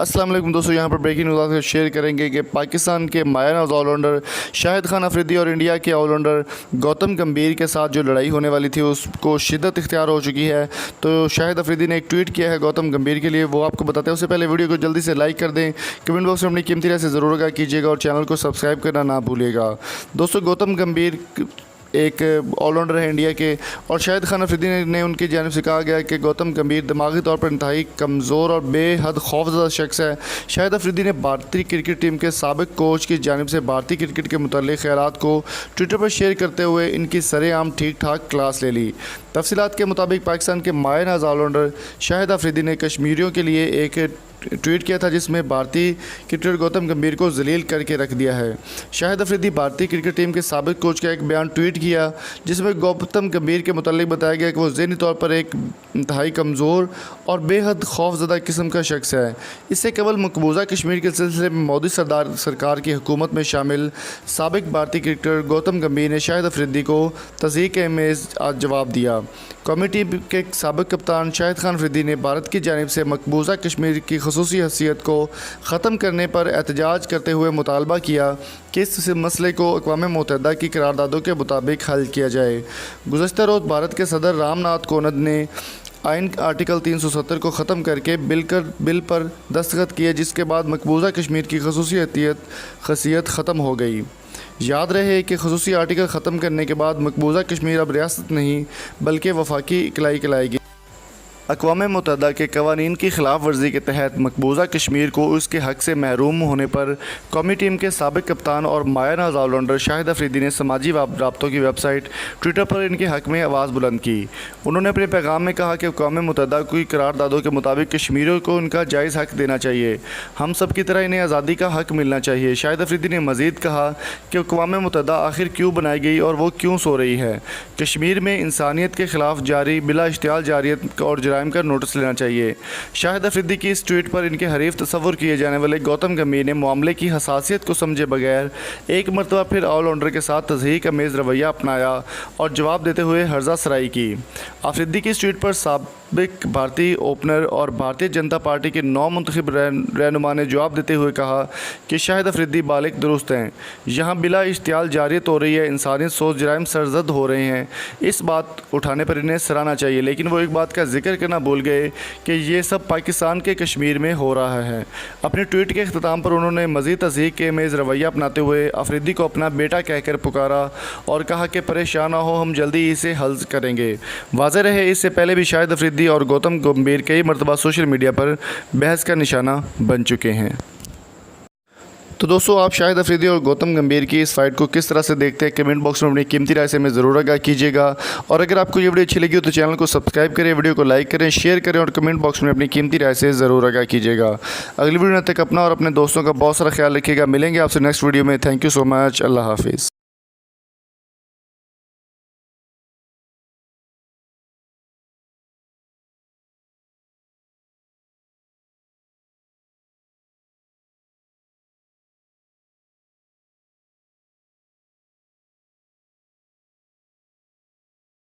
अस्सलाम वालेकुम दोस्तों, यहाँ पर ब्रेकिंग न्यूज़ शेयर करेंगे कि पाकिस्तान के माया नाज ऑलराउंडर शाहिद खान अफरीदी और इंडिया के ऑलराउंडर गौतम गंभीर के साथ जो लड़ाई होने वाली थी उसको शिद्दत इख्तियार हो चुकी है। तो शाहिद अफरीदी ने एक ट्वीट किया है गौतम गंभीर के लिए, वो आपको बताते हैं। उससे पहले वीडियो को जल्दी से लाइक कर दें, कमेंट बॉक्स में अपनी कीमती राय से ज़रूर आगाह कीजिएगा और चैनल को सब्सक्राइब करना ना भूलिएगा। दोस्तों, गौतम गंभीर एक ऑलराउंडर है इंडिया के, और शाहिद खान अफरीदी ने उनकी जानिब से कहा गया कि गौतम गंभीर दिमागी तौर पर इंतहाई कमज़ोर और बेहद खौफज़दा शख्स है। शाहिद अफरीदी ने भारतीय क्रिकेट टीम के साबिक कोच की जानिब से भारतीय क्रिकेट के मुताल्लिक़ ख़यालात को ट्विटर पर शेयर करते हुए इनकी सरेआम ठीक ठाक क्लास ले ली। तफसीलात के मुताबिक पाकिस्तान के माया नाज ऑलराउंडर शाहिद अफरीदी ने कश्मीरियों के लिए एक ट्वीट किया था जिसमें भारतीय क्रिकेटर गौतम गंभीर को जलील करके रख दिया है। शाहिद अफरीदी भारतीय क्रिकेट टीम के साबिक कोच का एक बयान ट्वीट किया जिसमें गौतम गंभीर के मुतालिक बताया गया कि वो ज़हनी तौर पर एक इंतहाई कमज़ोर और बेहद खौफज़दा किस्म का शख्स है। इससे केवल मकबूजा कश्मीर के सिलसिले में मोदी सरकार की हुकूमत में शामिल साबिक भारतीय क्रिकेटर गौतम गंभीर ने शाहिद अफरीदी को तज़हीक मेज़ आज जवाब दिया। कौमी टीम के साबिक कप्तान शाहिद खान अफरीदी ने भारत की जानिब से मकबूजा कश्मीर की ख़ुसूसी हैसियत को ख़त्म करने पर एहतजाज करते हुए मुतालबा किया कि इस मसले को अक़वाम मुत्तहिदा की करारदादों के मुताबिक हल किया जाए। गुज़श्ता रोज़ भारत के सदर रामनाथ कोविंद ने आइन आर्टिकल 370 को ख़त्म करके बिल पर दस्तखत किए, जिसके बाद मकबूजा कश्मीर की ख़ुसूसी हैसियत ख़त्म हो गई। याद रहे कि ख़ुसूसी आर्टिकल ख़त्म करने के बाद मकबूजा कश्मीर अब रियासत नहीं बल्कि वफाकी इकलाई कहलाएगी। अक़वाम मुत्तहिदा के कवानीन की खिलाफ वर्जी के तहत मकबूजा कश्मीर को उसके हक़ से महरूम होने पर कौमी टीम के साबिक कप्तान और माया नाज ऑलराउंडर शाहिद अफरीदी ने समाजी राब्तों की वेबसाइट ट्विटर पर इनके हक़ में आवाज़ बुलंद की। उन्होंने अपने पैगाम में कहा कि अक़वाम मुत्तहिदा की करारदादों के मुताबिक कश्मीरियों को उनका जायज़ हक़ देना चाहिए। हम सब की तरह इन्हें आज़ादी का हक़ मिलना चाहिए। शाहिद अफरीदी ने मज़ीद कहा कि अक़वाम मुत्तहिदा आखिर क्यों बनाई गई और वो क्यों सो रही है। कश्मीर में इंसानियत के ख़िलाफ़ जारी बिला इश्तियाल जारियत और जराइम का नोटिस लेना चाहिए। शाहिद अफरीदी की इस ट्वीट पर इनके हरीफ तस्वुर किए जाने वाले गौतम गंभीर ने मामले की हसासियत को समझे बगैर एक मरतबा फिर ऑलराउंडर के साथ तज़हीक अमेज़ रवैया अपनाया और जवाब देते हुए हर्जा सराई की। अफरीदी की इस ट्वीट पर साबिक भारतीय ओपनर और भारतीय जनता पार्टी के नौ मुंतखब रहनुमा ने जवाब देते हुए कहा कि शाहिद अफरीदी बालिग दुरुस्त हैं। यहाँ बिला इश्तियाल जारियत हो रही है, इंसानियत सोच जराइम सरजद हो रहे हैं। इस बात उठाने पर इन्हें सराहना चाहिए, लेकिन वो एक बात का जिक्र करना भूल गए कि ये सब पाकिस्तान के कश्मीर में हो रहा है। अपने ट्वीट के अख्ताम पर उन्होंने मज़ीद तज़हीक के मेज़ रवैया अपनाते हुए अफरीदी को अपना बेटा कहकर पुकारा और कहा कि परेशान ना हो, हम जल्दी इसे हल करेंगे। वाज़ेह रहे इससे पहले भी शाहिद अफरीदी और गौतम गंभीर कई मरतबा सोशल मीडिया पर बहस का निशाना बन चुके हैं। तो दोस्तों, आप शाहिद अफरीदी और गौतम गंभीर की इस फाइट को किस तरह से देखते हैं, कमेंट बॉक्स में अपनी कीमती राय से हमें ज़रूर आगाह कीजिएगा। और अगर आपको ये वीडियो अच्छी लगी हो तो चैनल को सब्सक्राइब करें, वीडियो को लाइक करें, शेयर करें और कमेंट बॉक्स में अपनी कीमती राय से ज़रूर आगाह कीजिएगा। अगली वीडियो तक अपना और अपने दोस्तों का बहुत सारा ख्याल रखिएगा। मिलेंगे आपसे नेक्स्ट वीडियो में। Thank you so much. अल्लाह हाफिज़।